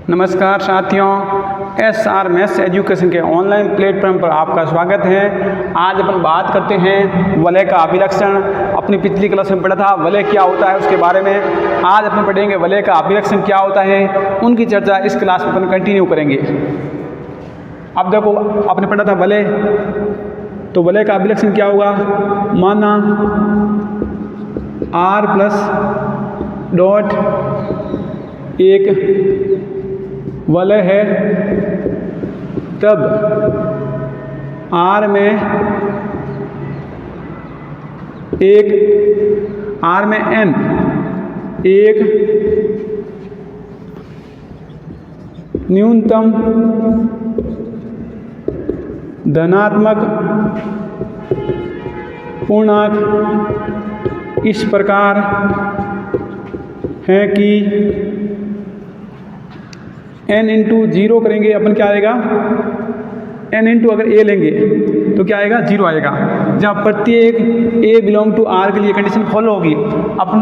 नमस्कार साथियों, SR maths education के ऑनलाइन प्लेटफॉर्म पर आपका स्वागत है। आज अपन बात करते हैं वलय का अभिलक्षण। अपनी पिछली क्लास में पढ़ा था वलय क्या होता है उसके बारे में। आज अपन पढ़ेंगे वलय का अभिलक्षण क्या होता है, उनकी चर्चा इस क्लास में अपन कंटिन्यू करेंगे। अब देखो, आपने पढ़ा था वलय, तो वलय का अभिलक्षण क्या होगा। माना R प्लस डॉट एक वलय है, तब R में N एक न्यूनतम धनात्मक पूर्णांक इस प्रकार है कि n इंटू जीरो करेंगे अपन, क्या आएगा, n इंटू अगर a लेंगे तो क्या आएगा, जीरो आएगा। जहाँ प्रत्येक a बिलोंग टू r के लिए कंडीशन फॉलो होगी, अपन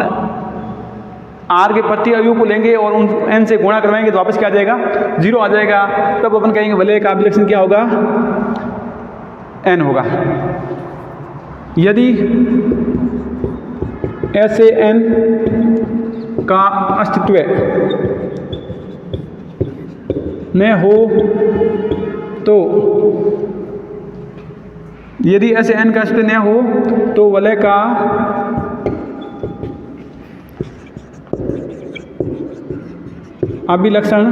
r के प्रत्येक अवयव को लेंगे और उन n से गुणा करवाएंगे तो वापस क्या आ जाएगा, जीरो आ जाएगा। तब अपन कहेंगे वलय का अभिलक्षण क्या होगा, n होगा। यदि ऐसे n का अस्तित्व न हो तो, यदि ऐसे n का अस्तित्व न हो तो वलय का अभिलक्षण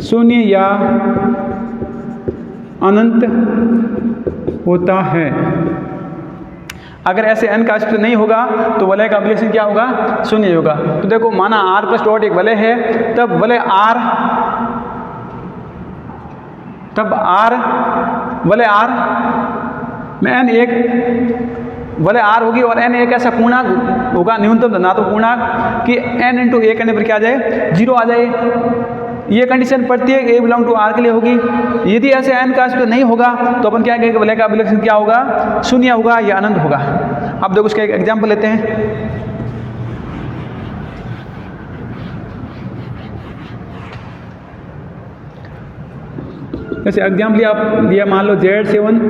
शून्य या अनंत होता है। अगर ऐसे n का अस्तित्व नहीं होगा तो वलय का अभिलक्षण क्या होगा, शून्य होगा। तो देखो, माना R प्लस डॉट एक वलय है, तब वलय R में n एक वलय R होगी और n एक ऐसा पूर्णांक होगा, न्यूनतम धनात्मक पूर्णांक कि n इंटू ए करने पर क्या आ जाए, जीरो आ जाए। ये कंडीशन प्रत्येक a बिलोंग टू r के लिए होगी। यदि ऐसे n का अस्तित्व नहीं होगा तो अपन क्या कहेंगे, वलय का अभिलक्षण क्या होगा, शून्य होगा या अनंत होगा। अब देखो, उसका एक एग्जाम्पल लेते हैं। जैसे एग्जाम्पल लिया, मान लो Z7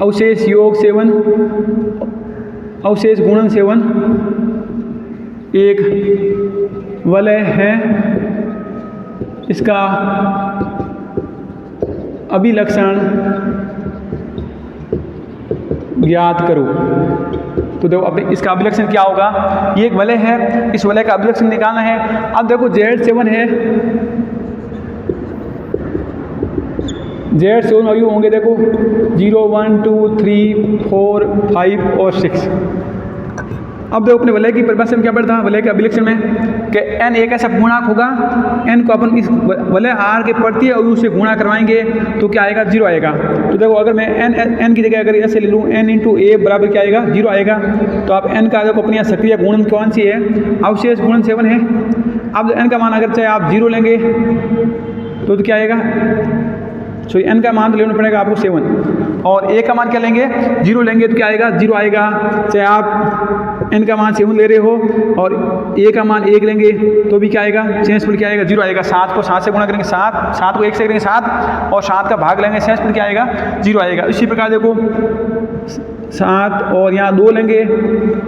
अवशेष योग 7 अवशेष गुणन 7 एक वलय है। इसका अभिलक्षण ज्ञात करो। तो देखो, अब इसका अभिलक्षण क्या होगा, ये एक वलय है, इस वलय का अभिलक्षण निकालना है। अब देखो, Z7 है, Z7 अवयव होंगे, देखो 0 1 2 3 4 5 और 6। अब देखो, अपने वलय की परिभाषा में क्या पढ़ता है, वलय के अभिलक्षण में कि n एक ऐसा पूर्णांक होगा, n को अपन इस वलय R के प्रत्येक अवयव से गुणा करवाएंगे तो क्या आएगा, जीरो आएगा। तो देखो, अगर मैं n की जगह अगर ऐसे ले लूँ, n इंटू ए बराबर क्या आएगा, जीरो आएगा। तो आप n का देखो, अपनी सक्रिय गुणन कौन सी है, अवशेष गुणन 7 है। अब n का मान अगर चाहे आप जीरो लेंगे तो क्या आएगा, n का मान तो लेना पड़ेगा आपको 7, और a का मान क्या लेंगे, जीरो लेंगे तो क्या आएगा, जीरो आएगा। चाहे आप n का मान 7 ले रहे हो और a का मान 1 लेंगे तो भी क्या आएगा, शेष पर क्या आएगा, जीरो आएगा। 7 को 7 से गुणा करेंगे 7 को 1 से करेंगे 7 और 7 का भाग लेंगे, शेष पर क्या आएगा, जीरो आएगा। इसी प्रकार देखो, 7 और यहाँ 2 लेंगे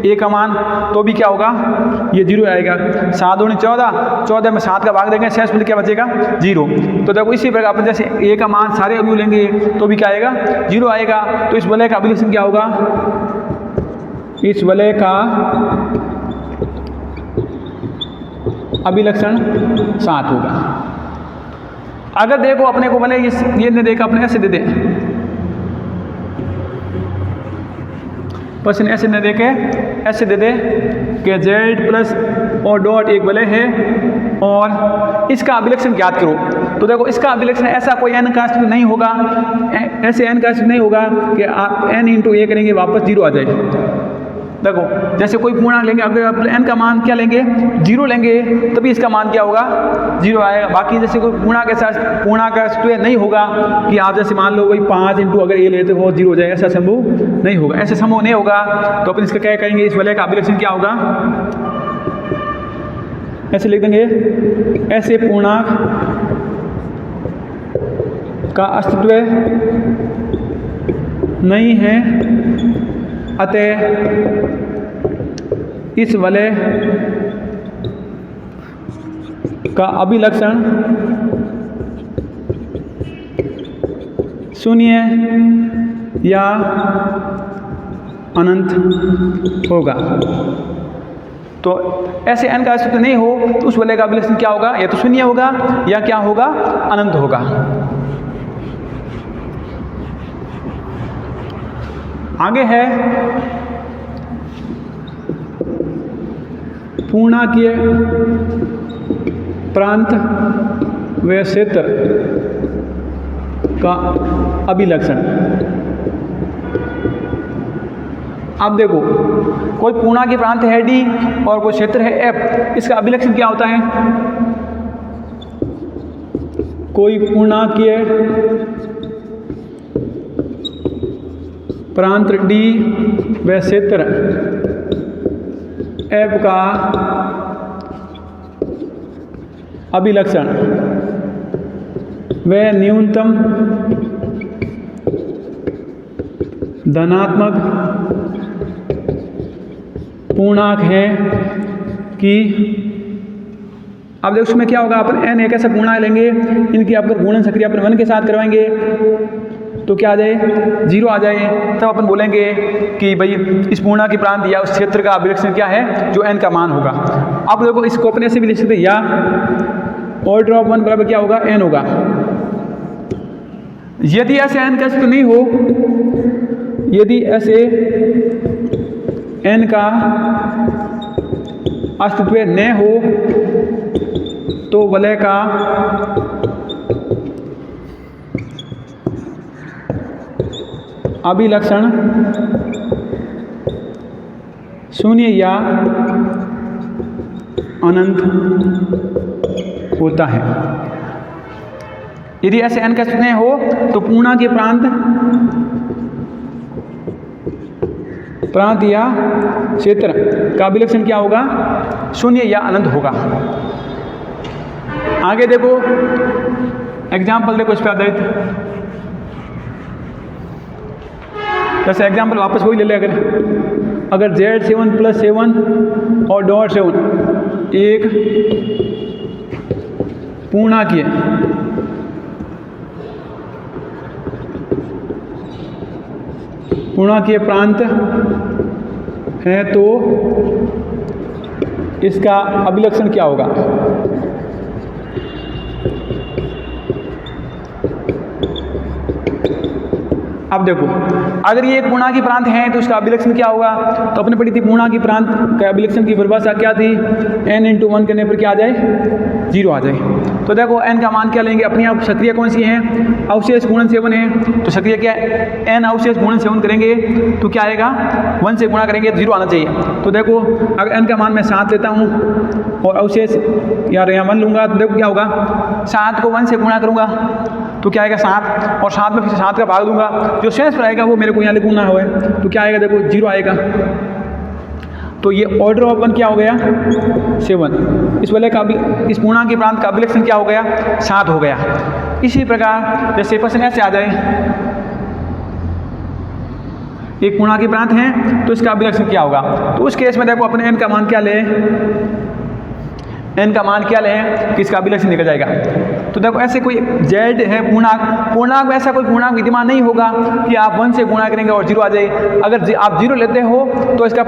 a का मान तो भी क्या होगा, ये जीरो आएगा। 7 दूनी 14 में 7 का भाग देंगे, शेष पर क्या बचेगा, जीरो। तो देखो, इसी प्रकार अपन जैसे a का मान सारे अवयव लेंगे तो भी क्या आएगा, जीरो आएगा। तो इस वलय का अभिलक्षण क्या होगा, इस वलय का अभिलक्षण 7 होगा। अगर देखो, अपने को वलय ये नहीं देखा, अपने ऐसे दे दे, पर्सन ऐसे न देखे, ऐसे दे दे कि Z प्लस और डॉट एक वलय है और इसका अभिलक्षण ज्ञात करो। तो देखो, इसका अभिलक्षण ऐसा कोई n का अस्तित्व नहीं होगा, ऐसे n का अस्तित्व नहीं होगा कि आप n इंटू ए करेंगे वापस जीरो आ जाए। देखो, जैसे कोई पूर्णांक लेंगे, अगर आप n का मान क्या लेंगे, जीरो लेंगे, तभी इसका मान क्या होगा, जीरो आएगा। बाकी जैसे कोई पूर्णांक का अस्तित्व नहीं होगा कि आप जैसे मान लो वही 5 इंटू अगर ए लेते हो जीरो हो जाएगा, ऐसा संभव नहीं होगा। ऐसे संभव नहीं होगा तो अपन इसका क्या कहेंगे, इस वलय का अभिलक्षण क्या होगा, ऐसे लिख देंगे, ऐसे पूर्णांक का अस्तित्व नहीं है, अतः इस वलय का अभिलक्षण शून्य या अनंत होगा। तो ऐसे n का अस्तित्व नहीं हो तो उस वलय का अभिलक्षण क्या होगा, या तो शून्य होगा या क्या होगा, अनंत होगा। आगे है पूर्णांकीय प्रांत व क्षेत्र का अभिलक्षण। अब देखो, कोई पूर्णांकीय प्रांत है D और कोई क्षेत्र है F, इसका अभिलक्षण क्या होता है? कोई पूर्णांकीय प्रांत D व क्षेत्र F का अभिलक्षण वह न्यूनतम धनात्मक पूर्णांक है कि, अब देखो उसमें क्या होगा, अपन n एक ऐसा पूर्णांक लेंगे, इनकी अगर गुणन सक्रिय अपन 1 के साथ करवाएंगे तो क्या आ जाए, 0 आ जाए। तब अपन बोलेंगे कि भाई इस पूर्णांकीय प्रांत या उस क्षेत्र का अभिलक्षण क्या है, जो n का मान होगा। अब देखो इसको अपन ऐसे भी लिख सकते हैं, या ऑर्डर ऑफ 1 बराबर क्या होगा, n होगा। यदि ऐसे n का अस्तित्व नहीं हो, यदि ऐसे n का अस्तित्व न हो तो वलय का अभिलक्षण शून्य या अनंत होता है। यदि ऐसे n का अस्तित्व न हो तो पूर्णांकीय प्रांत या क्षेत्र का अभिलक्षण क्या होगा, शून्य या अनंत होगा। आगे देखो एग्जाम्पल देखो इस पर आधारित, जैसे एग्जाम्पल वापस वही ले ले, अगर Z7 + 7 और डॉट 7 एक पूर्णांकीय प्रांत है तो इसका अभिलक्षण क्या होगा। अब देखो, अगर ये एक पूर्णांकीय प्रांत है तो इसका अभिलक्षण क्या होगा, तो अपने पढ़ी थी पूर्णांकीय प्रांत का अभिलक्षण की परिभाषा क्या थी, n × 1 करने पर क्या आ जाए, 0 आ जाए। तो देखो n का मान क्या लेंगे, अपनी आप सक्रिय कौन सी है, अवशेष गुणन 7 है, तो सक्रिय क्या है, n अवशेष गुणन 7 करेंगे तो क्या आएगा, 1 से गुणा करेंगे तो 0 आना चाहिए। तो देखो अगर n का मान मैं 7 लेता हूँ और अवशेष यार यहाँ 1 लूँगा, तो देखो क्या होगा, 7 को 1 से गुणा करूँगा तो क्या आएगा 7, और 7 में फिर 7 का भाग दूंगा, जो शेष पर आएगा वो मेरे को यहाँ लिखना है, तो क्या आएगा, देखो 0 आएगा। तो ये ऑर्डर ऑफ 1 क्या हो गया, 7। इस वलय का इस पूर्णांकीय प्रांत का अभिलक्षण क्या हो गया, 7 हो गया। इसी प्रकार जैसे प्रश्न ऐसे आ जाए, एक पूर्णांकीय प्रांत है तो इसका अभिलक्षण क्या होगा, तो उस केस में देखो अपने n का मान क्या ले, n का मान क्या लें कि इसका अभिलक्षण निकल जाएगा। तो देखो ऐसे कोई z है पूर्णांक में ऐसा कोई पूर्णांक विद्यमान नहीं होगा कि आप 1 से गुणा करेंगे और 0 आ जाए। अगर आप 0 लेते हो तो इसका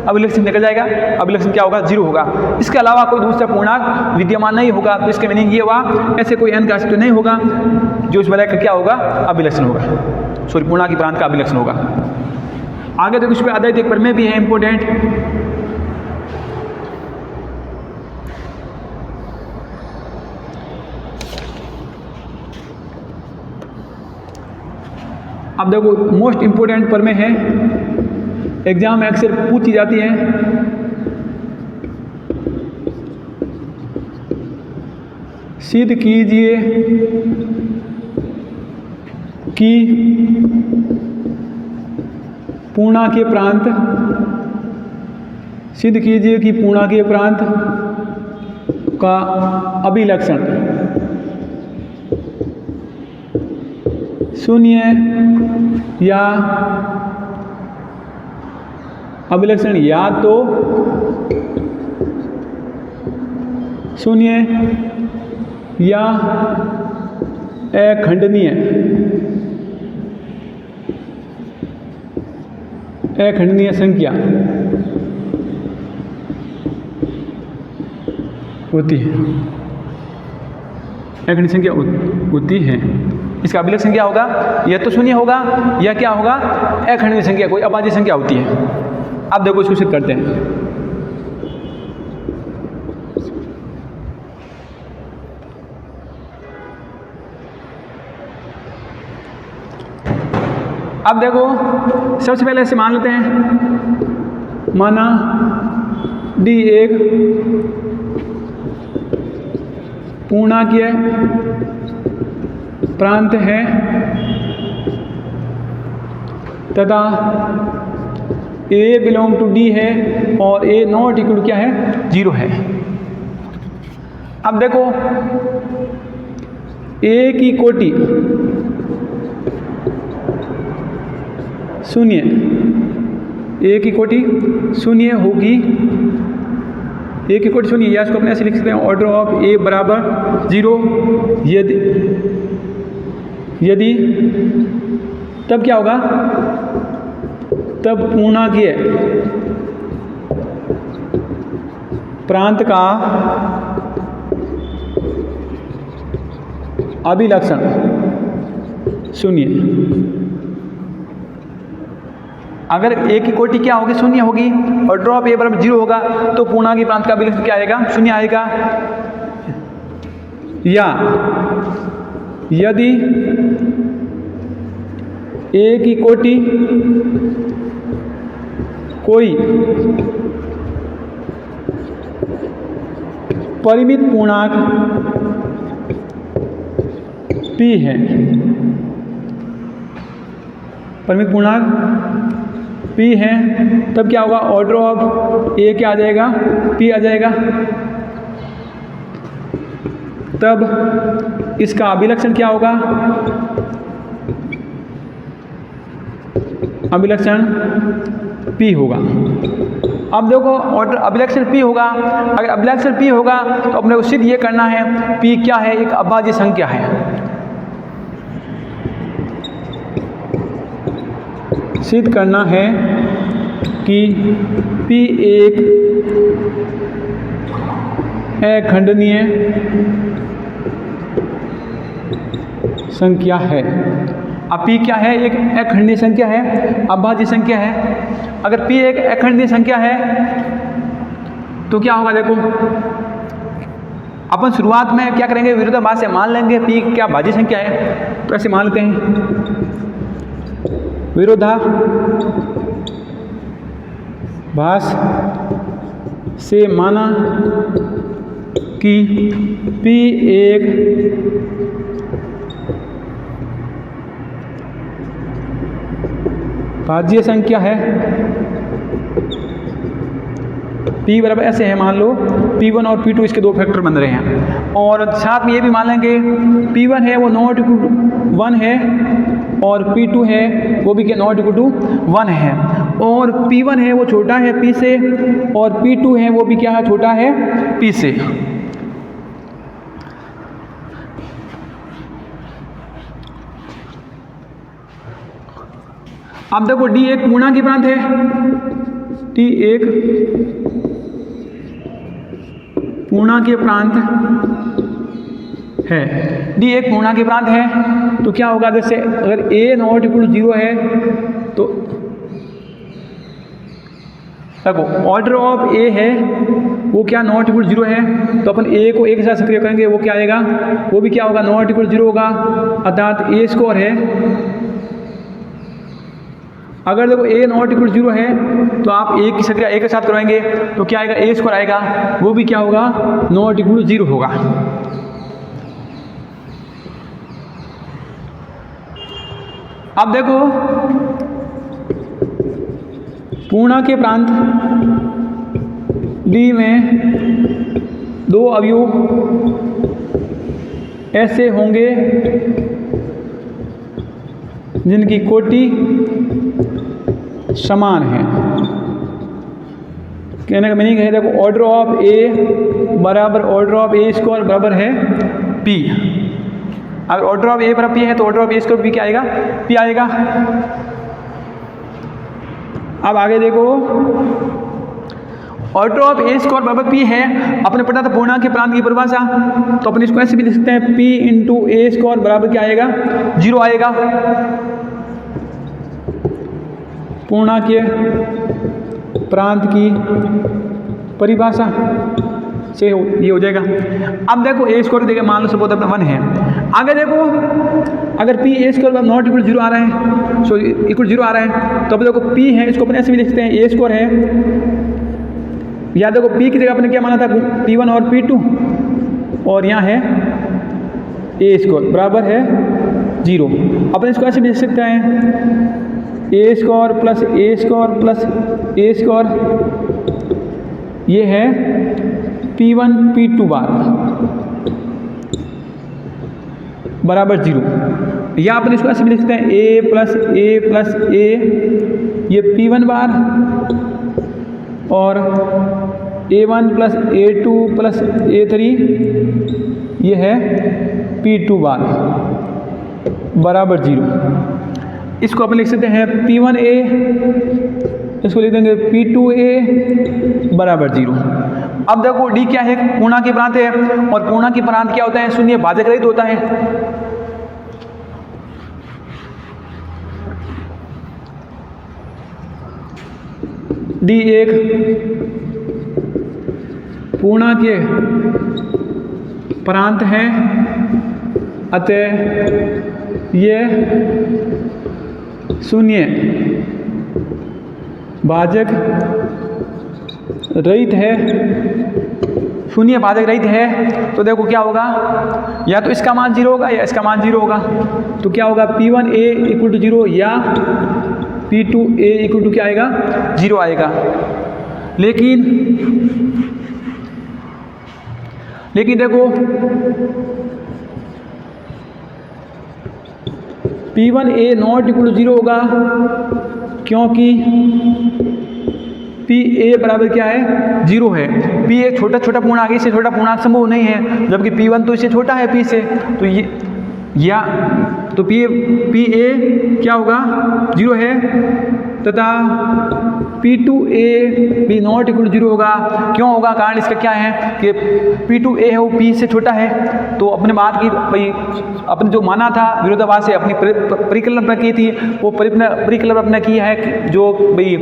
अभिलक्षण निकल जाएगा, अभिलक्षण क्या होगा, 0 होगा। इसके अलावा कोई दूसरा पूर्णांक विद्यमान नहीं होगा, तो इसका मीनिंग ये हुआ ऐसे कोई n का अस्तित्व नहीं होगा जो इस वलय का क्या होगा, अभिलक्षण होगा, सॉरी पूर्णांकीय प्रांत का अभिलक्षण होगा। आगे देखो इस पर आधारित एक प्रमेय भी है इंपॉर्टेंट, अब देखो मोस्ट इम्पोर्टेंट प्रमेय है, एग्जाम में अक्सर पूछी जाती है। सिद्ध कीजिए कि पूर्णांकीय प्रांत, सिद्ध कीजिए कि पूर्णांकीय प्रांत का अभिलक्षण शून्य या अभिलक्षण या तो शून्य या अखंडनीय संख्या होती है। अखंडनीय संख्या होती है। इसका अभिलक्षण क्या होगा? या तो शून्य होगा या क्या होगा? अखंडनीय संख्या, कोई अभाज्य संख्या होती है। अब देखो इसको सिद्ध करते हैं। अब देखो सबसे पहले ऐसे मान लेते हैं, माना D एक पूर्णांकीय प्रांत है तथा A बिलोंग टू D है और A नॉट इक्वल टू क्या है? 0 है। अब देखो A की कोटि शून्य, A की कोटि शून्य होगी, A की कोटि शून्य, या इसको अपने ऐसे लिख सकते हैं, ऑर्डर ऑफ A बराबर 0 यदि तब क्या होगा? तब पूर्णांकीय प्रांत का अभिलक्षण शून्य। अगर A की कोटि क्या होगी? शून्य होगी और ड्रॉप A बराबर 0 होगा तो पूर्णांकीय प्रांत का अभिलक्षण क्या आएगा? शून्य आएगा। या यदि A की कोटि कोई परिमित पूर्णांक P है, परिमित पूर्णांक P है, तब क्या होगा? ऑर्डर ऑफ A क्या आ जाएगा? P आ जाएगा। तब इसका अभिलक्षण क्या होगा? अभिलक्षण P होगा। अब देखो ऑर्डर अभिलक्षण P होगा। अगर अभिलक्षण P होगा तो अपने को सिद्ध ये करना है P क्या है? एक अभाज्य संख्या है। सिद्ध करना है कि P एक अखंडनीय संख्या है। अब P क्या है? एक अखंडनीय संख्या है, अभाज्य संख्या है। अगर P एक अखंडनीय संख्या है तो क्या होगा? देखो अपन शुरुआत में क्या करेंगे? विरोधाभास से मान लेंगे P क्या भाज्य संख्या है। तो ऐसे मान लेते हैं, विरोधाभास से माना कि P एक भाज्य संख्या है। P बराबर ऐसे है, मान लो P1 और P2 इसके दो फैक्टर बन रहे हैं। और साथ में ये भी मान लेंगे P1 है वो नॉट इक्वल टू 1 है और P2 है वो भी क्या नॉट इक्वल टू 1 है। और P1 है वो छोटा है P से और P2 है वो भी क्या है? छोटा है P से। अब देखो D एक पूर्णांकीय प्रांत है, D एक पूर्णांकीय प्रांत है, D एक पूर्णांकीय प्रांत है। तो क्या होगा? जैसे अगर A नॉट इक्वल टू 0 है तो देखो ऑर्डर ऑफ A है वो क्या नॉट इक्वल 0 है, तो अपन A को 1 के साथ सक्रिय करेंगे, वो क्या आएगा? वो भी क्या होगा? नॉट इक्वल 0 होगा, अर्थात A स्क्वायर है। अगर देखो A नॉट इक्वल 0 है तो आप A की सक्रिया A के साथ कराएंगे तो क्या आएगा? A स्क्वायर आएगा, वो भी क्या होगा? नॉट इक्वल 0 होगा। अब देखो पूर्णांकीय प्रांत D में दो अवयव ऐसे होंगे जिनकी कोटि समान है। कहने का मीनिंग है, देखो ऑर्डर ऑफ ए बराबर ऑर्डर ऑफ ए स्क्वायर बराबर है पी। अगर ऑर्डर ऑफ ए बराबर पी है तो order of a square b क्या आएगा, पी आएगा। अब आगे देखो, ऑर्डर ऑफ ए स्क्वायर बराबर पी है, अपने पता था पूर्णांक के प्रांत की परिभाषा, तो अपन इसको ऐसे भी लिख सकते हैं, पी इंटू ए स्क्वायर बराबर क्या आएगा, 0 आएगा। पूर्णांक के प्रांत की परिभाषा से ये हो जाएगा। अब देखो ए स्क्वायर देखिए, मान लो सपोज अपना 1 है। आगे देखो, अगर P A square not equal 0 आ रहा है, सो इक्वल 0 आ रहा है, तो अब देखो पी है, इसको अपन ऐसे भी लिखते हैं, ए स्क्वायर है, या देखो पी की जगह अपने क्या माना था, P1 और P2, और यहाँ है ए स्क्वायर बराबर है 0। अपन इसको ऐसे भी लिख सकते हैं, ए स्क्वायर प्लस ए स्क्वायर प्लस ए स्क्वायर, ये है P1 P2 बार बराबर 0। या अपन इसको ऐसे भी लिख सकते हैं, ए प्लस ए, ये P1 बार, और A1 plus A2 plus A3, ये है P2 बार बराबर 0। इसको अपन लिख सकते हैं P1A, इसको लिख देंगे P2A बराबर 0। अब देखो D क्या है, पूर्णांक के प्रांत है, और पूर्णांक के प्रांत क्या होता है, शून्य भाजक रहित होता है। D एक पूर्णांक के प्रांत है, अतः यह शून्य भाजक रहित है। शून्य भाजक रहित है तो देखो क्या होगा, या तो इसका मान 0 होगा या इसका मान 0 होगा। तो क्या होगा, P1A इक्वल टू 0 या P2A इक्वल टू क्या आएगा, 0 आएगा। लेकिन देखो P1A नॉट इक्वल टू 0 होगा, क्योंकि PA बराबर क्या है, 0 है। P एक छोटा पूर्णांक, इससे छोटा पूर्णांक संभव नहीं है, जबकि P1 तो इससे छोटा है P से, तो ये या तो PA क्या होगा, 0 है, तथा P2A भी नॉट इक्वल 0 होगा। क्यों होगा, कारण इसका क्या है कि P2A है वो P से छोटा है। तो अपने बात की भाई, अपने जो माना था विरोधाभास से अपनी परिकल्पना की थी, वो परिकल्पना अपने की है, जो भाई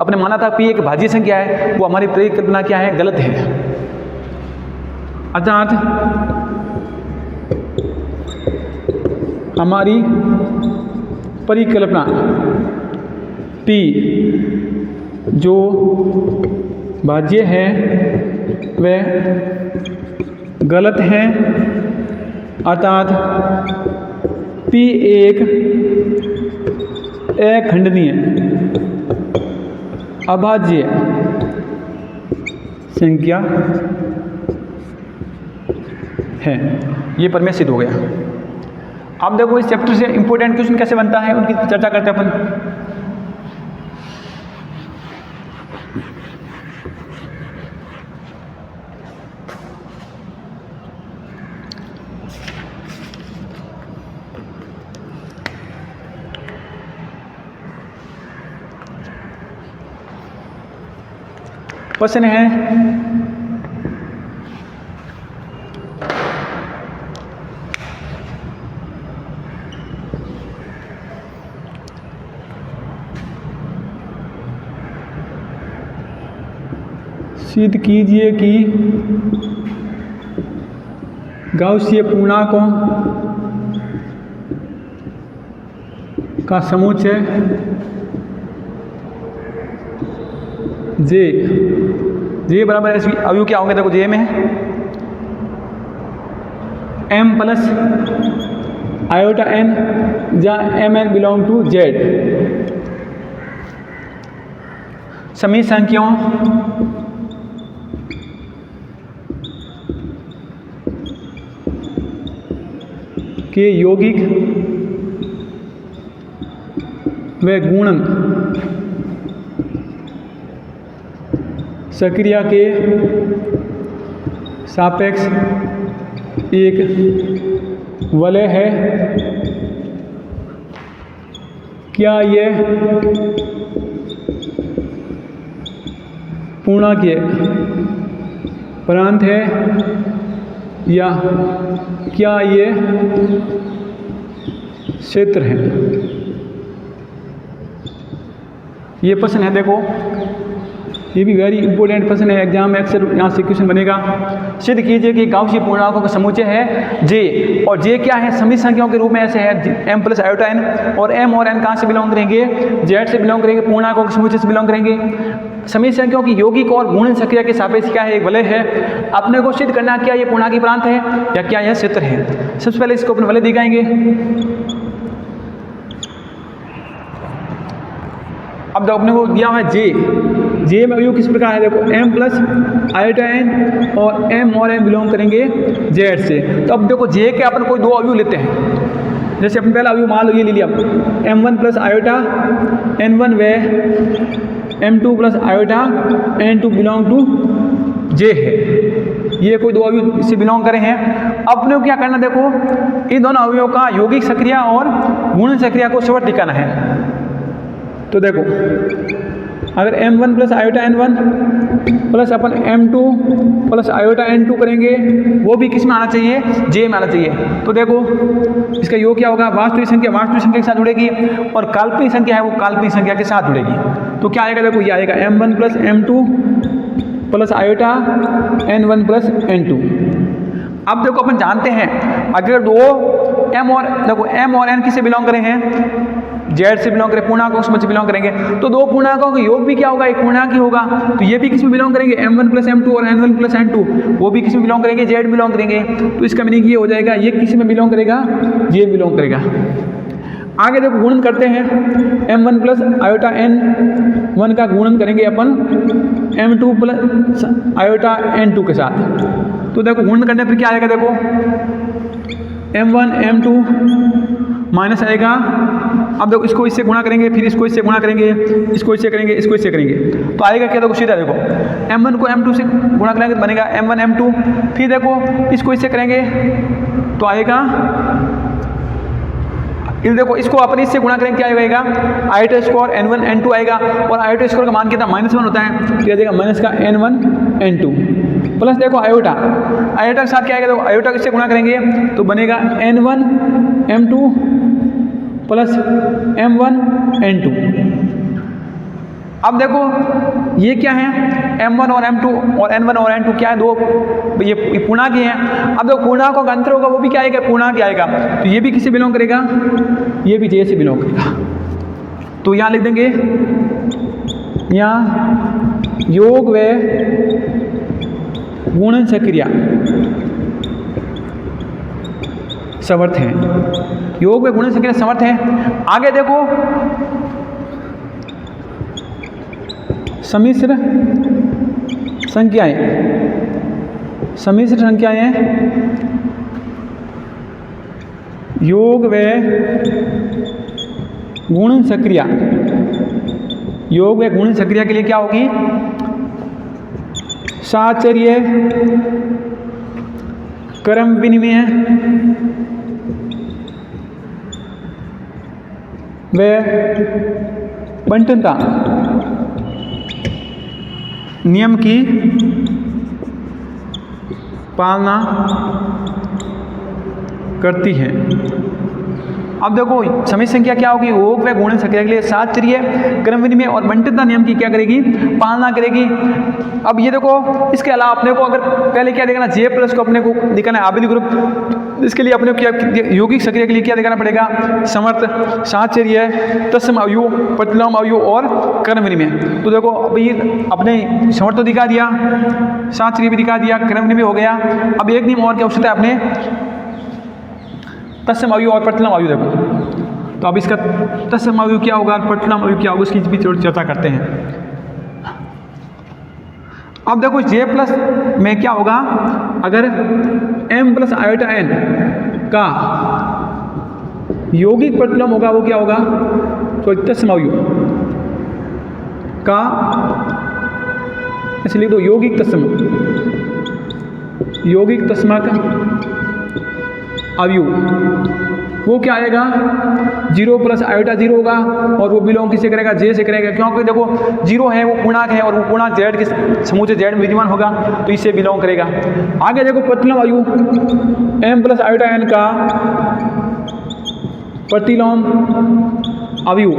अपने माना था P एक भाज्य संख्या है, वो हमारी परिकल्पना क्या है, गलत है। अर्थात हमारी परिकल्पना P जो भाज्य है वह गलत है, अर्थात P एक अखंडनीय अभाज्य संख्या है। ये पर में सिद्ध हो गया। अब देखो इस चैप्टर से इंपॉर्टेंट क्वेश्चन कैसे बनता है, उनकी चर्चा करते हैं अपन। क्वेश्चन है, सिद्ध कीजिए कि गाउसीय पूर्णांकों का समुच्चय जे बराबर अवयव क्या होंगे, देखो जे में m प्लस आयोटा n, जहाँ mn बिलोंग टू z, समी संख्याओं के यौगिक व गुणन सक्रिया के सापेक्ष एक वलय है। क्या यह पूर्णांकीय प्रांत है या क्या ये क्षेत्र है? ये प्रश्न है, देखो ये भी वेरी इंपॉर्टेंट प्रश्न है, एग्जाम में अक्सर यहाँ से क्वेश्चन बनेगा। सिद्ध कीजिए कि गाउसी पूर्णांकों का समुच्चय है जे, और जे क्या है? समी संख्याओं के रूप में ऐसे है m प्लस आयोटा n, और m और n कहाँ से बिलोंग करेंगे? z से बिलोंग करेंगे, पूर्णांकों के समुच्चय से बिलोंग करेंगे। समी संख्याओं की यौगिक और गुणन सक्रिया के सापेक्ष क्या है? एक वलय है। अपने को सिद्ध करना क्या ये पूर्णांकीय प्रांत है या क्या यह क्षेत्र है। सबसे पहले इसको अपने वलय दिखाएंगे। अब अपने को दिया हुआ है जे में अवयव किस प्रकार है? देखो m प्लस आयोटा n और m और n बिलोंग करेंगे z से। तो अब देखो जे के अपन कोई दो अवयव लेते हैं। जैसे अपन पहला अवयव मान लो ये ले लिया m1 प्लस आयोटा n1 व m2 plus iota n2 belong to j है। ये कोई दो अवयव से बिलोंग करे हैं। अपने को क्या करना? देखो इन दोनों अवयवों का यौगिक सक्रिया और गुणन सक्रिया को सवर्ण दिखाना है। तो देखो अगर m1 plus iota n1 plus अपन m2 प्लस आयोटा n2 करेंगे, वो भी किस में आना चाहिए? j में आना चाहिए। तो देखो इसका योग क्या होगा? वास्तविक संख्या वास्तविक संख्या के साथ जुड़ेगी और काल्पनिक संख्या है वो काल्पनिक संख्या के साथ जुड़ेगी। तो क्या आएगा? देखो ये आएगा m1 plus m2 plus iota n1 plus n2। अब देखो अपन जानते हैं अगर दो m और देखो m और n किससे बिलोंग करें हैं? z से बिलोंग करें, पूर्णांकों के समुच्चय बिलोंग करेंगे। तो दो पूर्णांकों का योग भी क्या होगा? एक पूर्णांक ही होगा। तो ये भी किस में बिलोंग करेंगे? m1 प्लस m2 और n1 प्लस n2 वो भी किस में बिलोंग करेंगे? z बिलोंग करेंगे। तो इसका मीनिंग ये हो जाएगा ये किस में बिलोंग करेगा? j बिलोंग करेगा। आगे देखो गुणन करते हैं। m1 प्लस आयोटा n1 का गुणन करेंगे अपन m2 प्लस आयोटा n2 के साथ। तो देखो गुणन करने पर क्या आएगा? देखो m1 m2 माइनस आएगा। अब देखो इसको इससे गुणा करेंगे, फिर इसको इससे गुणा करेंगे, इसको इससे करेंगे, इसको इससे करेंगे, तो आएगा क्या? देखो सीधा देखो m1 को m2 से गुणा करेंगे तो बनेगा m1 m2। फिर देखो इसको इससे करेंगे तो आएगा, इस देखो इसको अपन इससे गुणा करेंगे क्या आएगा? आयोटा स्क्वायर n1 n2 आएगा, और आयोटा स्क्वायर का मान कितना? -1 होता है, तो ये देगा माइनस का n1 n2 प्लस देखो आयोटा के साथ क्या आएगा? देखो आयोटा इससे गुणा करेंगे तो बनेगा n1 m2 plus m1 n2। अब देखो ये क्या है? m1 और m2 और n1 और n2 क्या है? दो ये पूर्णांक हैं। अब देखो पूर्णांकों का अंतर होगा वो भी क्या आएगा? पूर्णांक आएगा। तो ये भी किससे बिलोंग करेगा? ये भी j से बिलोंग करेगा। तो यहाँ लिख देंगे, यहाँ योग व गुणन सक्रिया समर्थ है। योग व गुणन सक्रिया समर्थ है। आगे देखो सम्मिश्र संख्याएं, सम्मिश्र संख्याएं योग व गुणन सक्रिया, योग व गुणन सक्रिया के लिए क्या होगी? साहचर्य क्रम विनिमय व बंटनता नियम की पालना करती है। अब देखो समी संख्या क्या होगी? योग व गुणन संख्या के लिए साहचर्य क्रम विनिमय और बंटनता नियम की क्या करेगी? पालना करेगी। अब ये देखो इसके अलावा अपने को अगर पहले क्या देखना? जे प्लस को अपने को दिखाना है आबिद ग्रुप। इसके लिए अपने को क्या यौगिक सक्रिया के लिए क्या दिखाना पड़ेगा? समर्थ, साहचर्य, तत्सम अवयव, प्रतिलोम अवयव और क्रम विनिमय। तो देखो अब ये अपने समर्थ तो दिखा दिया, साहचर्य भी दिखा दिया, क्रम विनिमय हो गया। अब एक नियम और क्या आवश्यकता है अपने? तत्सम अवयव और प्रतिलोम अवयव। देखो तो अब इसका तत्सम अवयव क्या होगा, प्रतिलोम अवयव क्या होगा, उसकी भी चर्चा करते हैं। अब देखो J प्लस में क्या होगा? अगर m प्लस आयोटा n का यौगिक प्रतिलोम होगा वो क्या होगा, तो तत्सम अवयव का, ऐसे लिख दो यौगिक तत्समक अवयव, वो क्या आएगा 0 प्लस आयोटा 0 होगा, और वो बिलोंग किससे करेगा, जे से करेगा, क्योंकि देखो 0 है वो पूर्णांक है और वो पूर्णांक जेड के समूचे जेड में विद्यमान होगा, तो इससे बिलोंग करेगा। आगे देखो प्रतिलोम अवयव m प्लस आयोटा n का प्रतिलोम अवयव।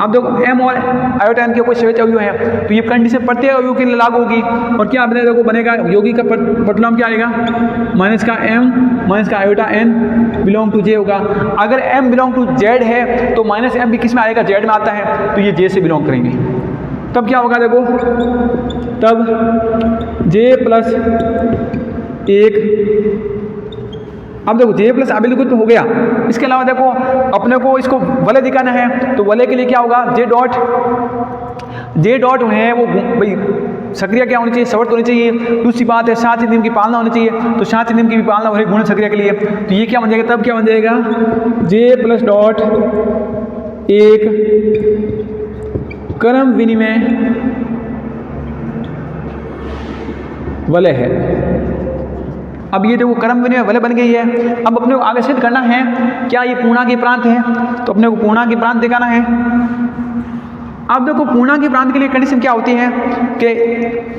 अब देखो m और आयोटा n के कोई स्वेच अवयव है, तो ये कंडीशन प्रत्येक अवयव के लिए लागू होगी, और क्या बने देखो बनेगा यौगिक का प्रतिलोम क्या आएगा, माइनस का m माइनस का आयोटा n बिलोंग टू जे होगा। अगर m बिलोंग टू जेड है तो माइनस m भी किस में आएगा, जेड में आता है, तो ये जे से बिलोंग करेंगे। तब क्या होगा देखो, तब जे प्लस 1, अब देखो जे प्लस अबिलिकुल तो हो गया। इसके अलावा देखो अपने को इसको वलय दिखाना है, तो वलय के लिए क्या होगा, जे डॉट है वो भाई सक्रिय क्या होनी चाहिए, सवर्त होनी चाहिए। दूसरी बात है शास्त्रीय नियम की पालना होनी चाहिए, तो शास्त्रीय नियम की भी पालना हो रही गुण सक्रिय के लिए, तो ये क्या बन जाएगा, तब क्या बन जाएगा, जे प्लस डॉट 1 क्रम विनिमय वलय है। अब ये देखो क्रम विनिमय वलय बन गई है। अब अपने को आगे सिद्ध करना है क्या ये पूर्णांक प्रांत है, तो अपने को पूर्णांक प्रांत दिखाना है। अब देखो पूर्णांक प्रांत के लिए कंडीशन क्या होती है कि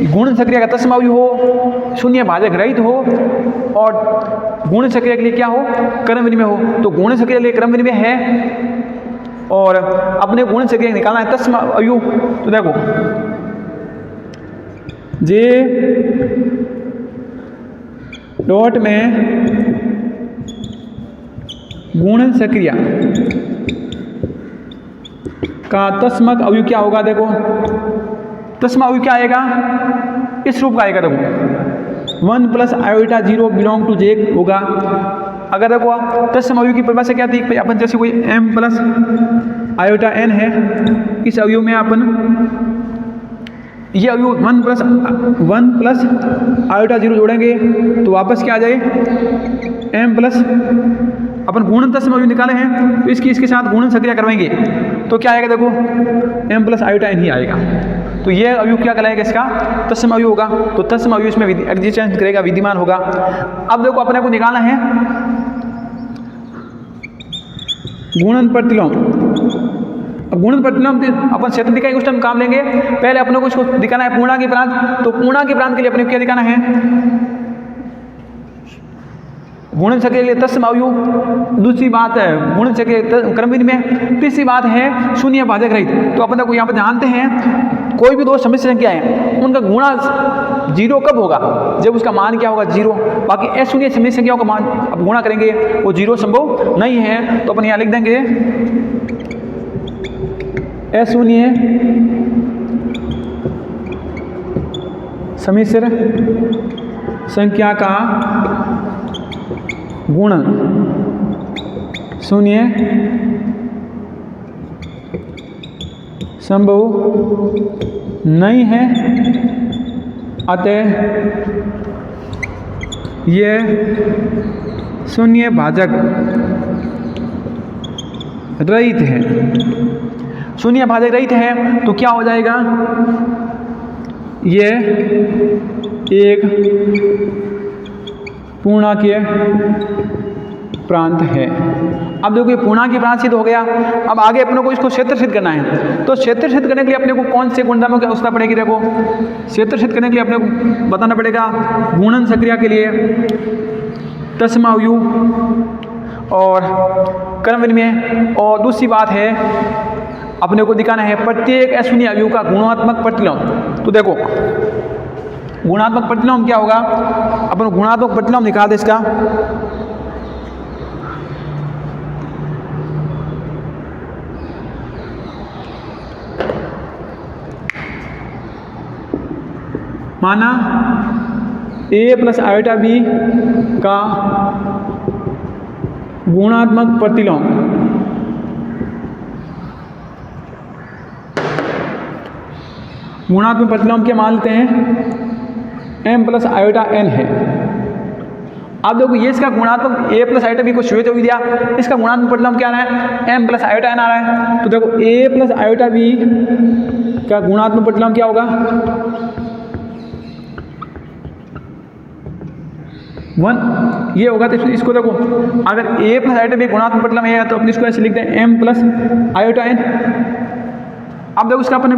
गुण सक्रिय का तत्सम अवयव हो, शून्य भाजक रहित हो, और गुण सक्रिय के लिए क्या हो, क्रम विनिमय हो। तो गुण सक्रिय के लिए क्रम विनिमय है, और अपने गुण सक्रिय निकालना है तत्सम अवयव। तो देखो जे डॉट में गुण सक्रिय का तत्समक अवयव क्या होगा, देखो तत्सम अवयव क्या आएगा, इस रूप का आएगा। देखो 1 प्लस आयोटा 0 बिलोंग टू जे होगा। अगर देखो तत्सम अवयव की परिभाषा क्या थी, अपन जैसे कोई m प्लस आयोटा n है, इस अवयव में अपन ये अवयव 1 प्लस आयोटा 0 जोड़ेंगे तो वापस क्या आ जाए, m प्लस, अपन गुणन तत्सम अवयव निकाले हैं तो इसके साथ गुणन सक्रिय करवाएंगे तो क्या आएगा, देखो m प्लस आयोटा n ही आएगा। तो ये अवयव क्या कहलाएगा, इसका तत्सम अवयव होगा। तो तत्सम अवयव इसमें एग्जिस्टेंस करेगा, विद्यमान होगा। अब देखो अपने को निकालना है गुणन प्रतिलोम। अब गुणन प्रतिलोम अपन क्षेत्र दिखाएंगे उस टाइम काम लेंगे। पहले अपने को इसको दिखाना है पूर्णांक प्रांत। तो पूर्णांक प्रांत के लिए अपने को क्या दिखाना है, गुणन सक्रिय के लिए तत्सम अवयव। दूसरी बात है गुणन सक्रिय क्रम विनिमय। तीसरी बात है शून्य भाजक रहित। तो अपन को यहाँ पर जानते हैं कोई भी दो समिश्र संख्या है उनका गुणा 0 कब होगा, जब उसका मान क्या होगा 0। बाकी अशून्य समिश्र संख्याओं का मान अब गुणा करेंगे वो 0 संभव नहीं है। तो अपन यहाँ लिख देंगे अशून्य समिश्र संख्या का गुणन शून्य संभव नहीं है, अतः यह शून्य भाजक रहित है। शून्य भाजक रहित है तो क्या हो जाएगा, यह एक पूर्णांकीय प्रांत है। अब देखो ये पूर्णांकीय प्रांत सिद्ध हो गया। अब आगे अपने को इसको क्षेत्र सिद्ध करना है। तो क्षेत्र सिद्ध करने के लिए अपने को कौन से गुणधर्मों की आवश्यकता पड़ेगी, देखो क्षेत्र सिद्ध करने के लिए अपने को बताना पड़ेगा गुणन सक्रिया के लिए तत्सम अवयव और क्रम विनिमय। और दूसरी बात है अपने को दिखाना है प्रत्येक अशून्य अवयव का गुणात्मक प्रतिलोम। तो देखो गुणात्मक प्रतिलोम क्या होगा, अपन गुणात्मक प्रतिलोम निकाल दे इसका। माना a प्लस आयोटा b का गुणात्मक प्रतिलोम प्रतिलोम क्या मान लेते हैं m प्लस आयोटा n है। अब देखो ये इसका गुणात्मक a प्लस आयोटा बी को श्वेत दिया, इसका गुणात्मक परिणाम क्या आ रहा है, m प्लस आयोटा n आ रहा है। तो देखो a प्लस आयोटा बी का गुणात्मक परिणाम क्या होगा, 1 ये होगा। तो इसको देखो अगर a प्लस आयोटा बी गुणात्मक परिणाम है तो अपने इसको ऐसे लिखते हैं m प्लस आयोटा n। अब देखो इसका अपन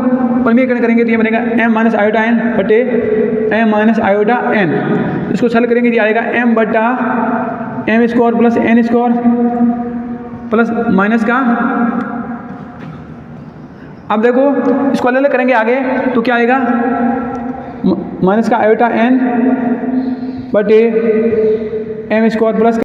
परिमीकरण करेंगे तो ये बनेगा m माइनस आयोटा n बटे m माइनस आयोटा n। इसको सरल करेंगे तो आएगा m बटा m square plus n square plus minus का। अब देखो इसको अलग अलग करेंगे आगे तो क्या आएगा, माइनस का आयोटा n बटे m स्क्वायर प्लस